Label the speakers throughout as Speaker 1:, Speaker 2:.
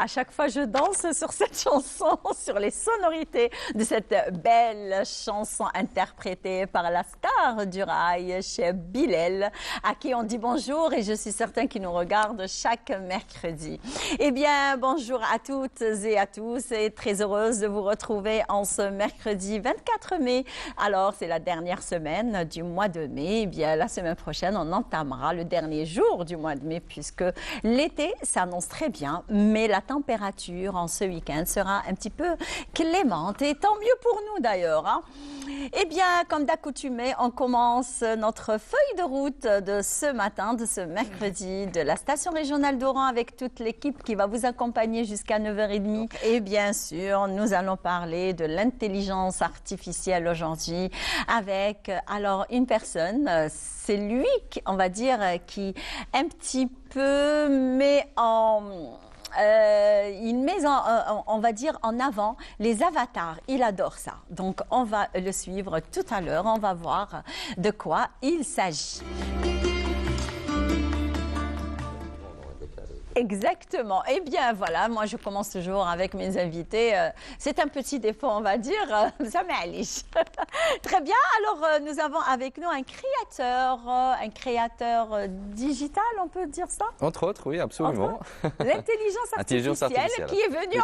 Speaker 1: À chaque fois, je danse sur cette chanson, sur les sonorités de cette belle chanson interprétée par la star du rail, chez Bilal, à qui on dit bonjour et je suis certain qu'il nous regarde chaque mercredi. Eh bien, bonjour à toutes et à tous et très heureuse de vous retrouver en ce mercredi 24 mai. Alors, c'est la dernière semaine du mois de mai. Eh bien, la semaine prochaine, on entamera le dernier jour du mois de mai puisque l'été s'annonce très bien, mais la température en ce week-end sera un petit peu clémente et tant mieux pour nous d'ailleurs. Hein. Eh bien, comme d'accoutumé, on commence notre feuille de route de ce matin, de ce mercredi, de la station régionale d'Oran avec toute l'équipe qui va vous accompagner jusqu'à 9h30. Et bien sûr, nous allons parler de l'intelligence artificielle aujourd'hui avec alors une personne, c'est lui, on va dire, qui un petit peu met il met on va dire en avant les avatars. Il adore ça. Donc on va le suivre tout à l'heure. On va voir de quoi il s'agit. Exactement. Eh bien, voilà, moi, je commence toujours avec mes invités. C'est un petit défaut, on va dire. Ça m'allige. Très bien. Alors, nous avons avec nous un créateur digital, on peut dire ça?
Speaker 2: Entre autres, oui, absolument.
Speaker 1: L'intelligence artificielle qui est venue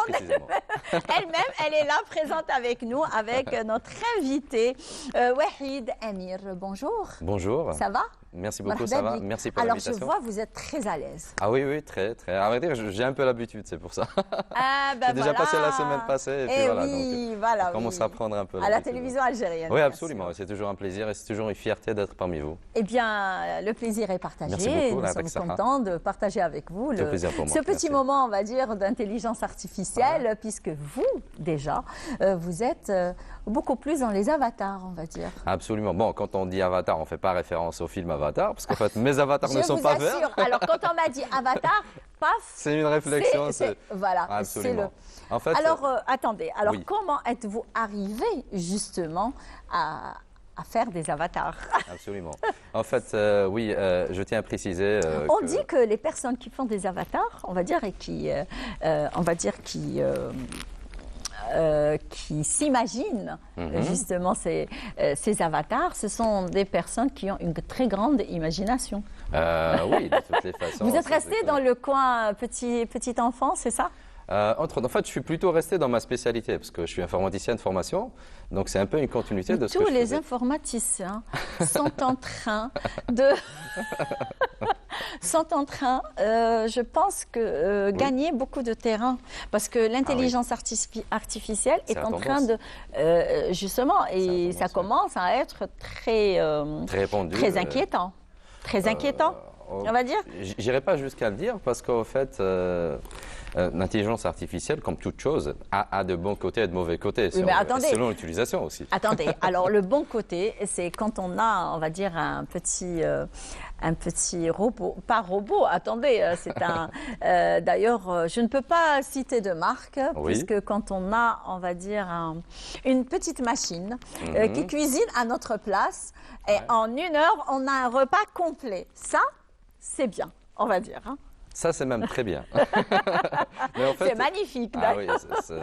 Speaker 1: elle-même, elle est là, présente avec nous, avec notre invité, Wahid Amir. Bonjour.
Speaker 2: Bonjour.
Speaker 1: Ça va?
Speaker 2: Merci beaucoup, ça va. Merci pour l'invitation.
Speaker 1: Alors, je vois, vous êtes très à l'aise.
Speaker 2: Ah oui, oui, très, très. À vrai dire, j'ai un peu l'habitude, c'est pour ça.
Speaker 1: Ah, ben
Speaker 2: j'ai déjà passé la semaine passée. Et puis voilà,
Speaker 1: oui,
Speaker 2: donc,
Speaker 1: voilà.
Speaker 2: on commence à prendre un peu
Speaker 1: à la télévision algérienne.
Speaker 2: Oui, absolument. C'est toujours un plaisir et c'est toujours une fierté d'être parmi vous.
Speaker 1: Eh bien, le plaisir est partagé.
Speaker 2: Merci beaucoup,
Speaker 1: nous sommes contents de partager avec vous
Speaker 2: ce
Speaker 1: petit moment, on va dire, d'intelligence artificielle, puisque vous, déjà, vous êtes beaucoup plus dans les avatars, on va dire.
Speaker 2: Absolument. Bon, quand on dit avatar, on ne fait pas référence au film Avatar, parce qu'en fait, mes avatars ne sont pas verts.
Speaker 1: Alors, quand on m'a dit avatar, paf.
Speaker 2: C'est une réflexion.
Speaker 1: Voilà.
Speaker 2: Absolument. En fait,
Speaker 1: alors, attendez. Alors,
Speaker 2: oui.
Speaker 1: Comment êtes-vous arrivé, justement, à faire des avatars?
Speaker 2: Absolument. En fait, oui, je tiens à préciser.
Speaker 1: On dit que les personnes qui font des avatars, on va dire, et qui s'imaginent justement ces avatars, ce sont des personnes qui ont une très grande imagination.
Speaker 2: Oui, de toutes les façons.
Speaker 1: Vous êtes resté dans le coin petit enfant, c'est ça?
Speaker 2: En fait, je suis plutôt resté dans ma spécialité parce que je suis informaticien de formation, donc c'est un peu une continuité de ce que je faisais.
Speaker 1: Tous les informaticiens sont en train de, je pense que gagner beaucoup de terrain parce que l'intelligence artificielle est en train de, justement, et ça commence à être très répandu, très inquiétant, on va dire.
Speaker 2: J'irai pas jusqu'à le dire parce qu'en fait. L'intelligence artificielle, comme toute chose, a de bons côtés et de mauvais côtés, selon l'utilisation aussi.
Speaker 1: Attendez, alors le bon côté, c'est quand on a, on va dire, un petit robot, pas robot, attendez, c'est un... D'ailleurs, je ne peux pas citer de marque, puisque quand on a, on va dire, une petite machine qui cuisine à notre place, et en 1 heure, on a un repas complet. Ça, c'est bien, on va dire. Hein.
Speaker 2: Ça, c'est même très bien.
Speaker 1: En fait, c'est magnifique.
Speaker 2: Oui,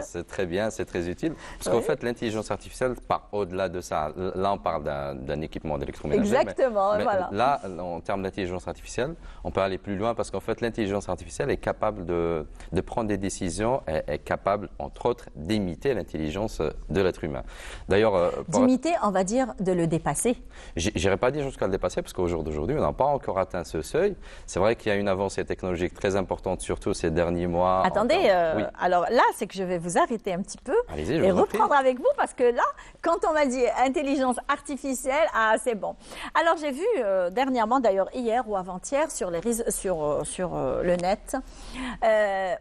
Speaker 2: c'est très bien, c'est très utile. Parce qu'en fait, l'intelligence artificielle part au-delà de ça. Là, on parle d'un équipement d'électroménager.
Speaker 1: Exactement, voilà.
Speaker 2: Là, en termes d'intelligence artificielle, on peut aller plus loin parce qu'en fait, l'intelligence artificielle est capable de prendre des décisions, est capable, entre autres, d'imiter l'intelligence de l'être humain. D'ailleurs,
Speaker 1: d'imiter, on va dire, de le dépasser.
Speaker 2: J'irai pas dire jusqu'à le dépasser parce qu'au jour d'aujourd'hui, on n'a pas encore atteint ce seuil. C'est vrai qu'il y a une avancée technologique très importante, surtout ces derniers mois.
Speaker 1: Attendez, alors là, c'est que je vais vous arrêter un petit peu et reprendre avec vous parce que là, quand on m'a dit intelligence artificielle, c'est bon. Alors j'ai vu dernièrement, d'ailleurs hier ou avant-hier, sur le net,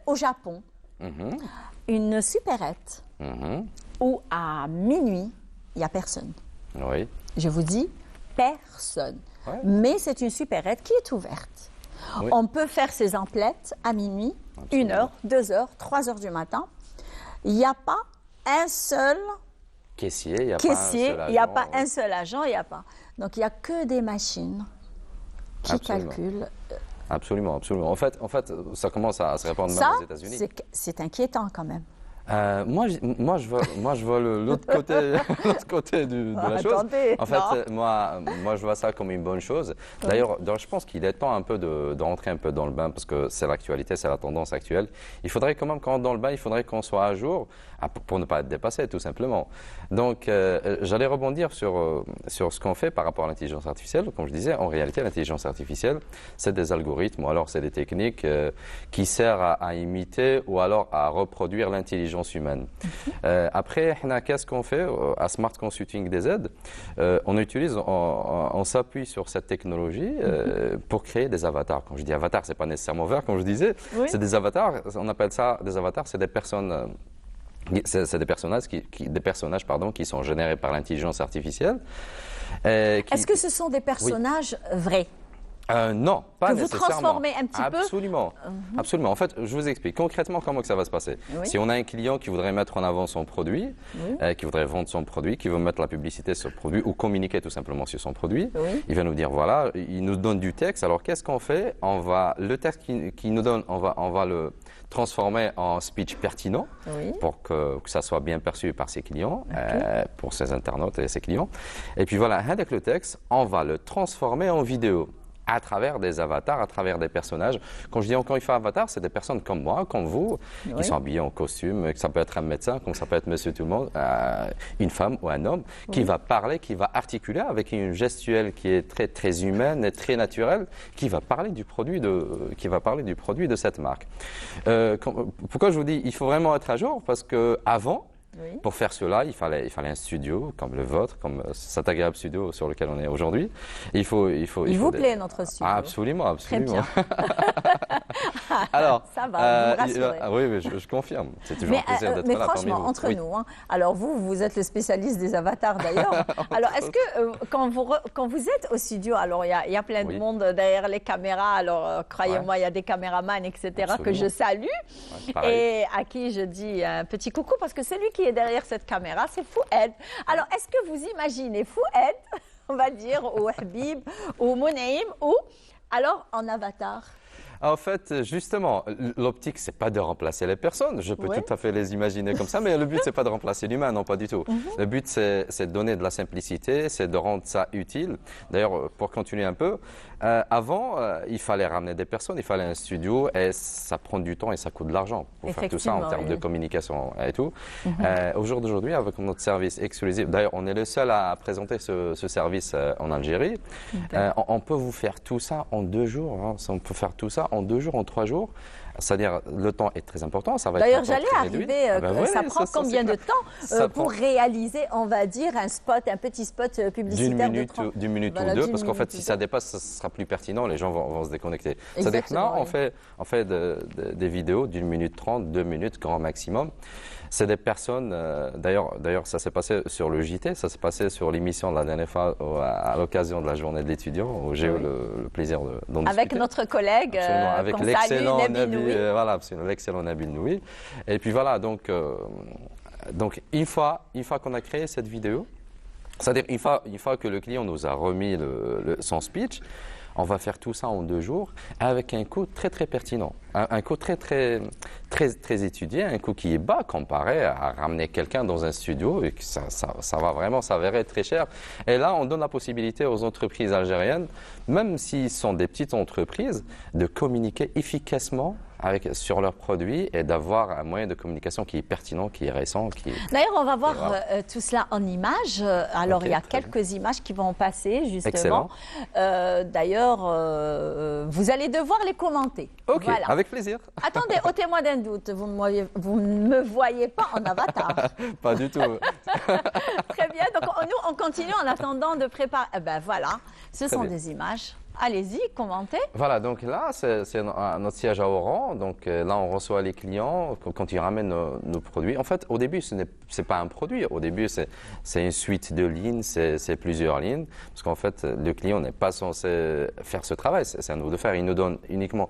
Speaker 1: au Japon, une supérette où à minuit, il n'y a personne.
Speaker 2: Oui.
Speaker 1: Je vous dis, personne. Ouais. Mais c'est une supérette qui est ouverte. Oui. On peut faire ses emplettes à minuit, absolument. 1 heure, 2 heures, 3 heures du matin. Il n'y a pas un seul
Speaker 2: caissier, il
Speaker 1: n'y a pas un seul agent, il n'y a pas. Donc il n'y a que des machines qui calculent
Speaker 2: Absolument, absolument. En fait, ça commence à se répandre même
Speaker 1: Ça,
Speaker 2: aux États-Unis.
Speaker 1: c'est inquiétant quand même.
Speaker 2: Moi, je vois l'autre côté, l'autre côté de la chose.
Speaker 1: Attendez,
Speaker 2: En fait, moi, je vois ça comme une bonne chose. D'ailleurs, je pense qu'il est temps un peu de rentrer un peu dans le bain parce que c'est l'actualité, c'est la tendance actuelle. Il faudrait quand même, quand on est dans le bain, il faudrait qu'on soit à jour pour ne pas être dépassé, tout simplement. Donc, j'allais rebondir sur ce qu'on fait par rapport à l'intelligence artificielle. Comme je disais, en réalité, l'intelligence artificielle, c'est des algorithmes ou alors c'est des techniques qui servent à imiter ou alors à reproduire l'intelligence humaine. Après, qu'est-ce qu'on fait à Smart Consulting DZ? On s'appuie sur cette technologie pour créer des avatars. Quand je dis avatar, c'est pas nécessairement vert, comme je disais. Oui. C'est des avatars. On appelle ça des avatars. C'est des personnes. C'est des personnages, qui sont générés par l'intelligence artificielle.
Speaker 1: Est-ce que ce sont des personnages vrais?
Speaker 2: Non, pas nécessairement.
Speaker 1: Que vous transformez un petit peu?
Speaker 2: Absolument. Absolument. En fait, je vous explique concrètement comment que ça va se passer. Oui. Si on a un client qui voudrait mettre en avant son produit, qui voudrait vendre son produit, qui veut mettre la publicité sur le produit ou communiquer tout simplement sur son produit, il va nous dire voilà, il nous donne du texte. Alors qu'est-ce qu'on fait? Le texte qu'il nous donne, on va le transformer en speech pertinent pour que ça soit bien perçu par ses clients, pour ses internautes et ses clients. Et puis voilà, avec le texte, on va le transformer en vidéo à travers des avatars, à travers des personnages. Quand je dis encore une fois avatar, c'est des personnes comme moi, comme vous, qui sont habillées en costume. Ça peut être un médecin, comme ça peut être monsieur tout le monde, une femme ou un homme, qui va parler, qui va articuler avec une gestuelle qui est très, très humaine et très naturelle, qui va parler du produit de cette marque. Pourquoi je vous dis, il faut vraiment être à jour? Parce qu'avant, pour faire cela, il fallait un studio comme le vôtre, comme cet agréable studio sur lequel on est aujourd'hui. Il
Speaker 1: vous plaît notre studio?
Speaker 2: Absolument, absolument.
Speaker 1: Très bien. Alors, ça va, vous me rassurez.
Speaker 2: Oui, je confirme. C'est toujours un plaisir d'être là.
Speaker 1: Mais franchement, entre nous, alors vous êtes le spécialiste des avatars d'ailleurs. Alors, est-ce que quand vous êtes au studio, alors il y a plein de monde derrière les caméras. Alors, croyez-moi, il y a des caméramans, etc.
Speaker 2: Absolument.
Speaker 1: Que je salue et à qui je dis un petit coucou parce que c'est lui qui est derrière cette caméra, c'est Fouad. Alors, est-ce que vous imaginez Fouad, on va dire, ou Habib, ou Monaïm, ou alors en avatar?
Speaker 2: En fait, justement, l'optique, c'est pas de remplacer les personnes. Je peux tout à fait les imaginer comme ça, mais le but, c'est pas de remplacer l'humain, non, pas du tout. Le but, c'est de donner de la simplicité, c'est de rendre ça utile. D'ailleurs, pour continuer un peu, avant, il fallait ramener des personnes, il fallait un studio, et ça prend du temps et ça coûte de l'argent pour faire tout ça en termes de communication et tout. Au jour d'aujourd'hui, avec notre service exclusif, d'ailleurs, on est le seul à présenter ce service en Algérie. On peut vous faire tout ça en 2 jours. On peut faire tout ça en 2 jours, en 3 jours. C'est-à-dire, le temps est très important.
Speaker 1: D'ailleurs, j'allais arriver. Ça prend combien de temps pour réaliser, on va dire, un petit spot publicitaire
Speaker 2: d'une minute ou deux, parce qu'en fait, si ça dépasse, ça sera plus pertinent. Les gens vont se déconnecter. C'est-à-dire que là, on fait des vidéos d'1 minute 30, 2 minutes, grand maximum. C'est des personnes, d'ailleurs, ça s'est passé sur le JT, ça s'est passé sur l'émission de la dernière fois à l'occasion de la journée de l'étudiant, où j'ai eu le plaisir d'en discuter.
Speaker 1: Avec notre collègue,
Speaker 2: avec l'excellent l'excellent Nabil Noui. Et puis voilà, donc une fois qu'on a créé cette vidéo, c'est-à-dire une fois que le client nous a remis son speech, on va faire tout ça en 2 jours avec un coût très très pertinent, un coût très très très très étudié, un coût qui est bas comparé à ramener quelqu'un dans un studio et que ça va vraiment s'avérer très cher. Et là, on donne la possibilité aux entreprises algériennes, même s'ils sont des petites entreprises, de communiquer efficacement sur leurs produits et d'avoir un moyen de communication qui est pertinent, qui est récent.
Speaker 1: D'ailleurs, on va voir tout cela en images. Alors, il y a quelques images qui vont passer, justement. D'ailleurs, vous allez devoir les commenter.
Speaker 2: Ok, voilà. Avec plaisir.
Speaker 1: Attendez, ôtez-moi d'un doute. Vous ne me voyez pas en avatar.
Speaker 2: Pas du tout.
Speaker 1: Très bien. Donc, nous, on continue en attendant de préparer. Ben voilà, ce sont des images. Allez-y, commentez. Voilà,
Speaker 2: donc là, c'est notre siège à Oran. Donc là, on reçoit les clients quand ils ramènent nos produits. En fait, au début, ce n'est pas un produit. Au début, c'est une suite de lignes, c'est plusieurs lignes. Parce qu'en fait, le client n'est pas censé faire ce travail. C'est à nous de faire. Il nous donne uniquement...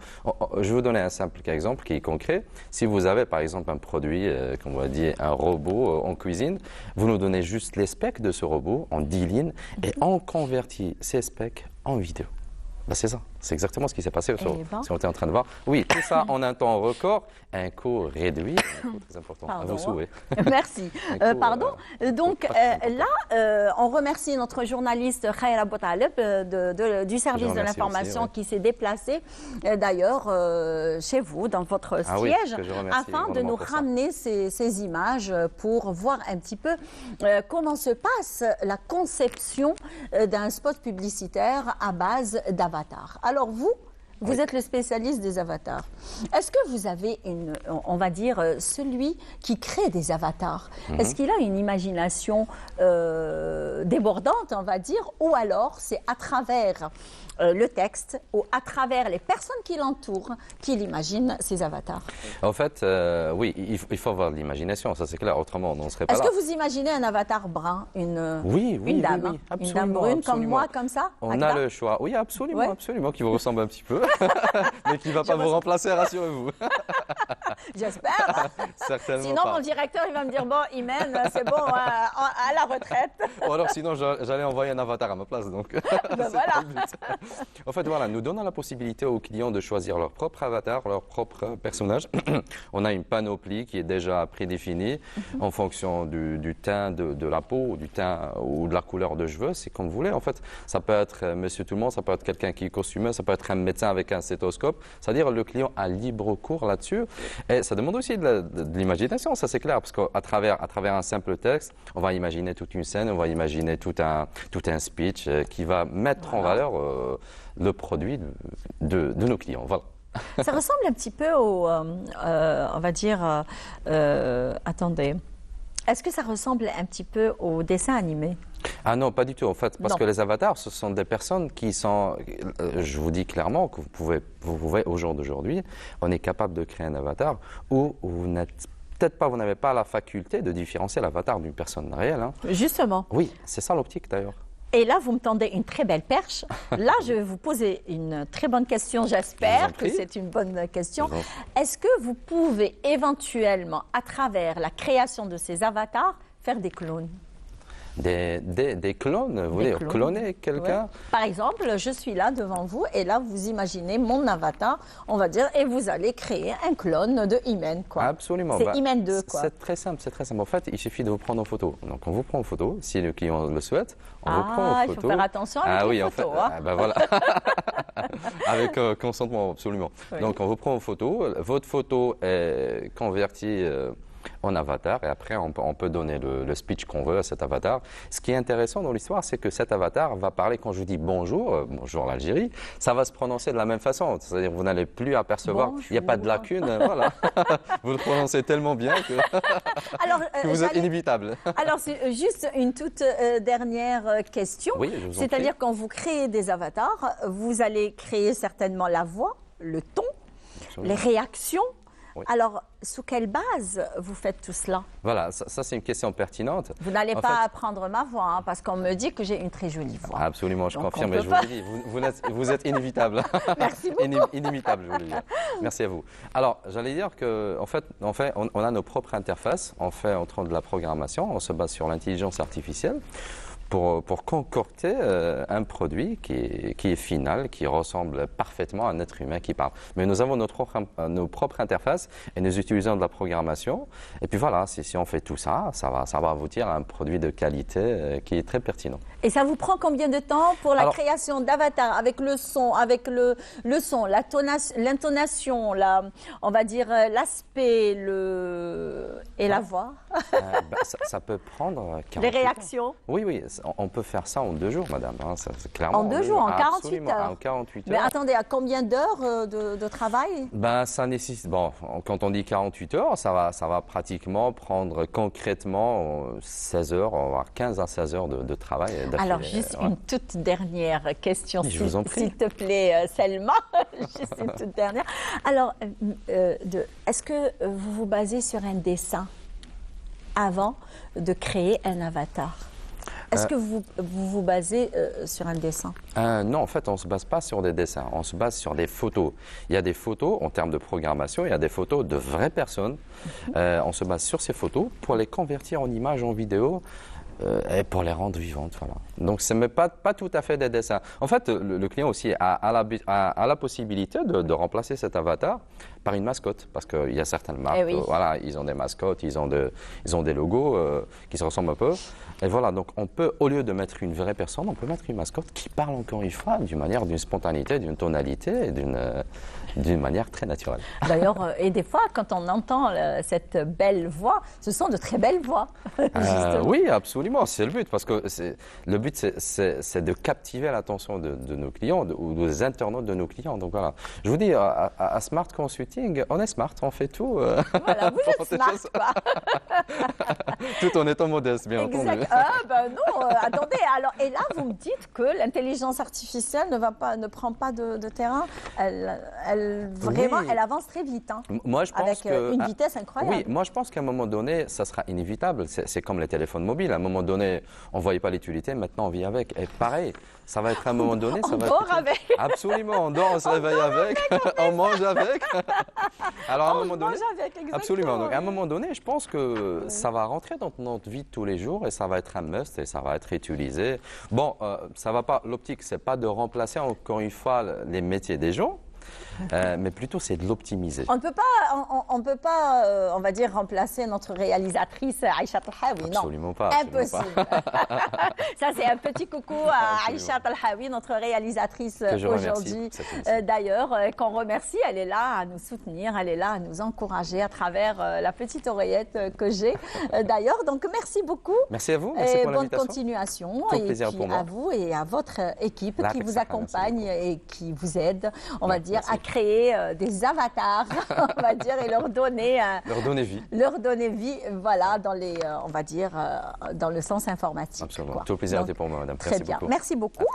Speaker 2: Je vais vous donner un simple exemple qui est concret. Si vous avez, par exemple, un produit, qu'on va dire un robot en cuisine, vous nous donnez juste les specs de ce robot en 10 lignes et on convertit ces specs en vidéo. Ben, c'est ça. C'est exactement ce qui s'est passé.
Speaker 1: ben.
Speaker 2: Si on était en train de voir. Oui, tout ça en un temps record, un coût réduit, un coût très important. À vos souhaits.
Speaker 1: Merci. Pardon. Donc là, on remercie notre journaliste Khaira Boutaleb du service de l'information qui s'est déplacé d'ailleurs chez vous, dans votre siège, afin de nous ramener ces images pour voir un petit peu comment se passe la conception d'un spot publicitaire à base d'avatars. Alors vous êtes le spécialiste des avatars. Est-ce que vous avez on va dire, celui qui crée des avatars, est-ce qu'il a une imagination débordante, on va dire, ou alors c'est à travers le texte ou à travers les personnes qui l'entourent qu'il imagine ces avatars?
Speaker 2: En fait, oui, il faut avoir de l'imagination, ça c'est clair, autrement on ne serait pas là.
Speaker 1: Est-ce que vous imaginez un avatar brun, une dame,
Speaker 2: oui, absolument,
Speaker 1: une dame brune
Speaker 2: absolument.
Speaker 1: comme moi, comme ça?
Speaker 2: On a le choix, oui, absolument, absolument, qui vous ressemble un petit peu, mais qui ne va pas vous remplacer, rassurez-vous.
Speaker 1: J'espère.
Speaker 2: Certainement
Speaker 1: sinon,
Speaker 2: pas.
Speaker 1: mon directeur, il va me dire, bon, Imen, c'est bon, à la retraite.
Speaker 2: Ou alors sinon, j'allais envoyer un avatar à ma place, donc
Speaker 1: ben voilà.
Speaker 2: En fait, voilà, nous donnons la possibilité aux clients de choisir leur propre avatar, leur propre personnage. On a une panoplie qui est déjà prédéfinie en fonction du teint de la peau, du teint ou de la couleur de cheveux, c'est comme vous voulez. En fait, ça peut être monsieur tout le monde, ça peut être quelqu'un qui est costumé, ça peut être un médecin avec un stéthoscope. C'est-à-dire le client a libre cours là-dessus. Et ça demande aussi de l'imagination, ça c'est clair, parce qu'à travers un simple texte, on va imaginer toute une scène, on va imaginer tout un speech qui va mettre en valeur le produit de nos clients. Voilà.
Speaker 1: Ça ressemble un petit peu au, on va dire, attendez, est-ce que ça ressemble un petit peu au dessin animé?
Speaker 2: Ah non, pas du tout en fait, parce que les avatars, ce sont des personnes qui sont, je vous dis clairement que vous pouvez au jour d'aujourd'hui, on est capable de créer un avatar où vous n'êtes peut-être pas, vous n'avez pas la faculté de différencier l'avatar d'une personne réelle. Hein.
Speaker 1: Justement.
Speaker 2: Oui, c'est ça l'optique d'ailleurs.
Speaker 1: Et là, vous me tendez une très belle perche. Là, je vais vous poser une très bonne question. J'espère que c'est une bonne question. Est-ce que vous pouvez éventuellement, à travers la création de ces avatars, faire des clones?
Speaker 2: Des clones, vous voulez cloner quelqu'un?
Speaker 1: Par exemple, je suis là devant vous et là, vous imaginez mon avatar, on va dire, et vous allez créer un clone de Imen, quoi.
Speaker 2: Absolument.
Speaker 1: C'est Imen 2, quoi.
Speaker 2: C'est très simple, c'est très simple. En fait, il suffit de vous prendre en photo. Donc, on vous prend en photo, si le client le souhaite, on vous prend en photo.
Speaker 1: Il faut faire attention avec les photos.
Speaker 2: En fait, ben voilà. Avec consentement, absolument. Oui. Donc, on vous prend en photo. Votre photo est convertie en avatar et après on peut donner le speech qu'on veut à cet avatar. Ce qui est intéressant dans l'histoire, c'est que cet avatar va parler, quand je vous dis bonjour, bonjour l'Algérie, ça va se prononcer de la même façon. C'est-à-dire vous n'allez plus apercevoir, il n'y a pas de lacune, voilà. Vous le prononcez tellement bien que, que vous êtes inévitable.
Speaker 1: Alors c'est juste une toute dernière question.
Speaker 2: Oui, je vous en prie.
Speaker 1: C'est-à-dire quand vous créez des avatars, vous allez créer certainement la voix, le ton, les réactions. Oui. Alors, sous quelle base vous faites tout cela?
Speaker 2: Voilà, ça c'est une question pertinente.
Speaker 1: Vous n'allez pas apprendre ma voix, hein, parce qu'on me dit que j'ai une très jolie voix.
Speaker 2: Absolument, je confirme, mais je vous le dis, vous êtes inévitable.
Speaker 1: Merci beaucoup.
Speaker 2: Inimitable, je vous le dis. Merci à vous. Alors, j'allais dire qu'en fait, on a nos propres interfaces, on fait en train de la programmation, on se base sur l'intelligence artificielle. Pour concocter un produit qui est final, qui ressemble parfaitement à un être humain qui parle. Mais nous avons nos propres interfaces et nous utilisons de la programmation. Et puis voilà, si on fait tout ça, ça va aboutir à un produit de qualité qui est très pertinent.
Speaker 1: Et ça vous prend combien de temps pour la création d'avatar, avec le son, l'intonation, on va dire l'aspect et la voix?
Speaker 2: Ça peut prendre 48
Speaker 1: Les réactions
Speaker 2: ans. Oui, on peut faire ça en 2 jours, madame. Hein, clairement,
Speaker 1: en 2 jours, en 48 heures.
Speaker 2: En 48 heures.
Speaker 1: Mais attendez, à combien d'heures de travail?
Speaker 2: Ça nécessite. Bon, quand on dit 48 heures, ça va pratiquement prendre concrètement 16 heures, voire 15 à 16 heures de travail.
Speaker 1: Alors, juste une toute dernière question,
Speaker 2: je vous en prie.
Speaker 1: S'il te plaît, Selma. Juste une toute dernière. Alors, est-ce que vous vous basez sur un dessin avant de créer un avatar? Est-ce que vous vous basez sur un dessin?
Speaker 2: Non, en fait, on ne se base pas sur des dessins, on se base sur des photos. Il y a des photos en termes de programmation, il y a des photos de vraies personnes. On se base sur ces photos pour les convertir en images, en vidéo. et pour les rendre vivantes. Voilà. Donc, ce n'est pas tout à fait des dessins. En fait, le client aussi a la possibilité de remplacer cet avatar par une mascotte. Parce qu'il y a certaines marques,
Speaker 1: Eh oui.
Speaker 2: voilà, ils ont des mascottes, ils ont des logos qui se ressemblent un peu. Et voilà, donc on peut, au lieu de mettre une vraie personne, on peut mettre une mascotte qui parle encore une fois d'une spontanéité, d'une tonalité et d'une manière très naturelle.
Speaker 1: D'ailleurs, et des fois, quand on entend cette belle voix, ce sont de très belles voix. justement.
Speaker 2: Oui, absolument, c'est le but, parce que le but, c'est de captiver l'attention de nos clients ou des internautes de nos clients. Donc voilà, je vous dis, à Smart Consulting, on est smart, on fait tout.
Speaker 1: Voilà, vous êtes smart, quoi.
Speaker 2: Tout en étant modeste, bien entendu.
Speaker 1: Exact. Ah, ben non, attendez. Alors, et là, vous me dites que l'intelligence artificielle ne prend pas de terrain. Vraiment,
Speaker 2: Oui.
Speaker 1: elle avance très vite. Hein,
Speaker 2: Moi, je pense
Speaker 1: avec
Speaker 2: que
Speaker 1: une vitesse incroyable.
Speaker 2: Oui, moi je pense qu'à un moment donné, ça sera inévitable. C'est comme les téléphones mobiles. À un moment donné, on ne voyait pas l'utilité, maintenant on vit avec. Et pareil, ça va être à un moment donné. Ça
Speaker 1: On
Speaker 2: va
Speaker 1: dort
Speaker 2: être...
Speaker 1: avec.
Speaker 2: Absolument, on dort, on se réveille avec, on mange avec. Alors à un
Speaker 1: On
Speaker 2: moment donné,
Speaker 1: mange avec, exactement.
Speaker 2: absolument. Donc, à un moment donné, je pense que ça va rentrer dans notre vie de tous les jours et ça va être un must et ça va être utilisé. Bon, ça va pas. L'optique, c'est pas de remplacer encore une fois les métiers des gens. Mais plutôt c'est de l'optimiser.
Speaker 1: On ne peut pas, on va dire, remplacer notre réalisatrice Aïcha Talhawi. Non,
Speaker 2: Absolument pas.
Speaker 1: impossible. Ça, c'est un petit coucou à Aïcha Talhawi, notre réalisatrice
Speaker 2: Que je remercie
Speaker 1: aujourd'hui.
Speaker 2: pour cette émission.
Speaker 1: D'ailleurs, qu'on remercie, elle est là à nous soutenir, elle est là à nous encourager à travers la petite oreillette que j'ai. D'ailleurs, donc merci beaucoup.
Speaker 2: Merci à vous. Merci
Speaker 1: Et
Speaker 2: pour
Speaker 1: bonne
Speaker 2: l'invitation.
Speaker 1: continuation.
Speaker 2: Tout
Speaker 1: et
Speaker 2: plaisir
Speaker 1: puis
Speaker 2: pour moi.
Speaker 1: à vous et à votre équipe
Speaker 2: La
Speaker 1: qui vous
Speaker 2: Texaca, merci
Speaker 1: accompagne et qui vous aide, on va dire,
Speaker 2: merci.
Speaker 1: à créer des avatars, on va dire, et leur donner
Speaker 2: Leur donner vie.
Speaker 1: voilà, dans les, on va dire, dans le sens informatique.
Speaker 2: Absolument.
Speaker 1: quoi.
Speaker 2: Tout le plaisir
Speaker 1: Donc,
Speaker 2: était pour moi, madame.
Speaker 1: Très
Speaker 2: Merci
Speaker 1: bien.
Speaker 2: beaucoup.
Speaker 1: Merci beaucoup.